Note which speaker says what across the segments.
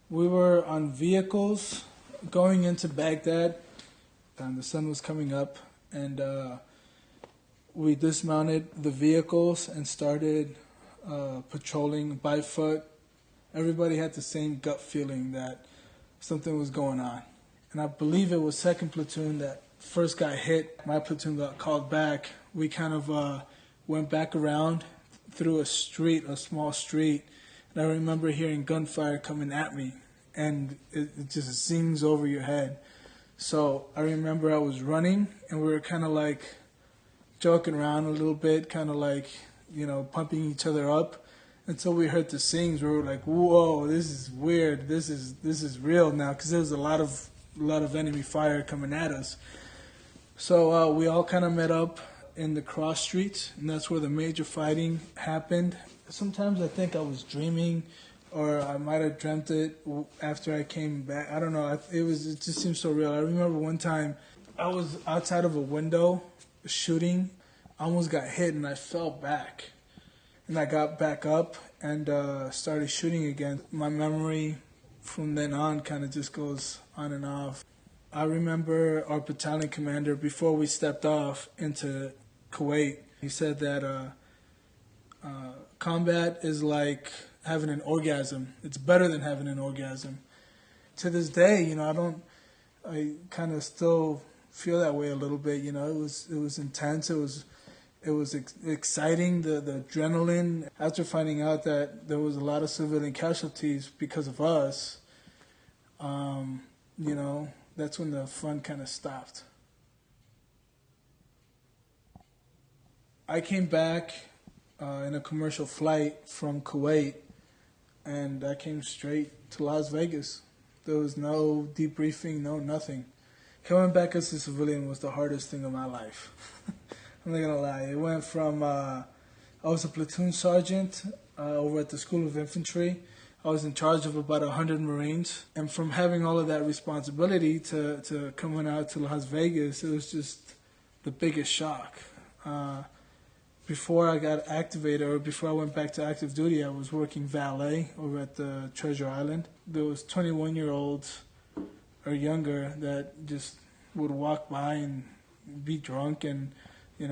Speaker 1: We were on vehicles going into Baghdad, and the sun was coming up, and we dismounted the vehicles and started patrolling by foot. Everybody had the same gut feeling that something was going on. And I believe it was 2nd platoon that first got hit. My platoon got called back. We kind of went back around through a street, a small street. And I remember hearing gunfire coming at me, and it just zings over your head. So I remember I was running, and we were kind of like joking around a little bit, kind of like, pumping each other up, until we heard the sings. We were like, "Whoa, this is weird. This is real now," because there was a lot of enemy fire coming at us. So we all kind of met up in the cross streets, and that's where the major fighting happened. Sometimes I think I was dreaming, or I might have dreamt it after I came back. I don't know. It just seems so real. I remember one time I was outside of a window shooting. I almost got hit, and I fell back. And I got back up and started shooting again. My memory from then on kind of just goes on and off. I remember our battalion commander, before we stepped off into Kuwait, he said that combat is like having an orgasm. It's better than having an orgasm. To this day, I kind of still feel that way a little bit. It was intense. It was exciting, the adrenaline. After finding out that there was a lot of civilian casualties because of us, that's when the fun kind of stopped. I came back in a commercial flight from Kuwait, and I came straight to Las Vegas. There was no debriefing, no nothing. Coming back as a civilian was the hardest thing of my life. I'm not gonna lie. It went from I was a platoon sergeant over at the School of Infantry. I was in charge of about 100 Marines, and from having all of that responsibility to coming out to Las Vegas, it was just the biggest shock. Before I got activated, or before I went back to active duty, I was working valet over at the Treasure Island. There was 21-year-olds or younger that just would walk by and be drunk and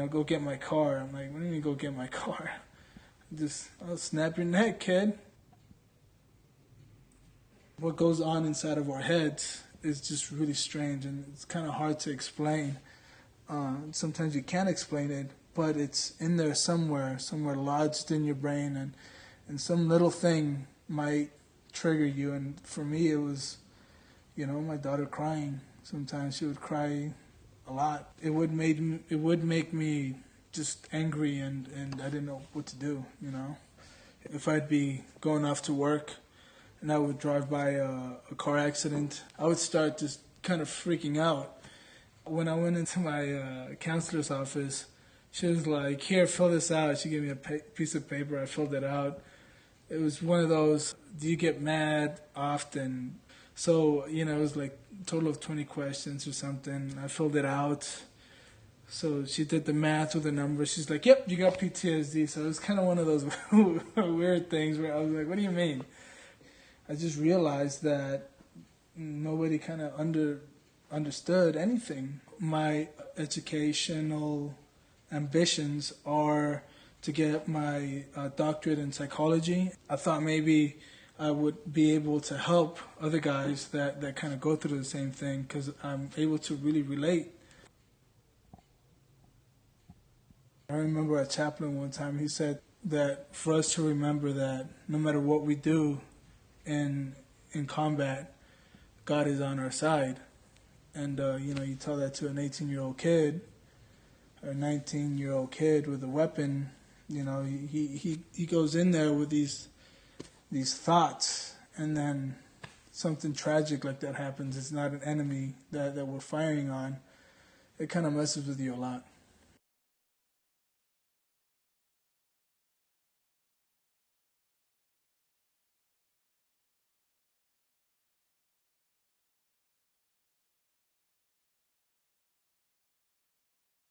Speaker 1: go get my car. I'm like, what do you mean go get my car? I'll snap your neck, kid. What goes on inside of our heads is just really strange, and it's kind of hard to explain. Sometimes you can't explain it, but it's in there somewhere lodged in your brain, and some little thing might trigger you. And for me, it was, my daughter crying. Sometimes she would cry a lot. It would make me just angry, and I didn't know what to do. If I'd be going off to work and I would drive by a car accident, I would start just kind of freaking out. When I went into my counselor's office, she was like, "Here, fill this out." She gave me a piece of paper. I filled it out. It was one of those, do you get mad often? So, it was like a total of 20 questions or something. I filled it out. So she did the math with the numbers. She's like, "Yep, you got PTSD." So it was kind of one of those weird things where I was like, what do you mean? I just realized that nobody kind of understood anything. My educational ambitions are to get my doctorate in psychology. I thought maybe I would be able to help other guys that kind of go through the same thing, because I'm able to really relate. I remember a chaplain one time, he said that for us to remember that no matter what we do in combat, God is on our side. And, you tell that to an 18-year-old kid or a 19-year-old kid with a weapon, he goes in there with these thoughts, and then something tragic like that happens. It's not an enemy that we're firing on. It kind of messes with you a lot.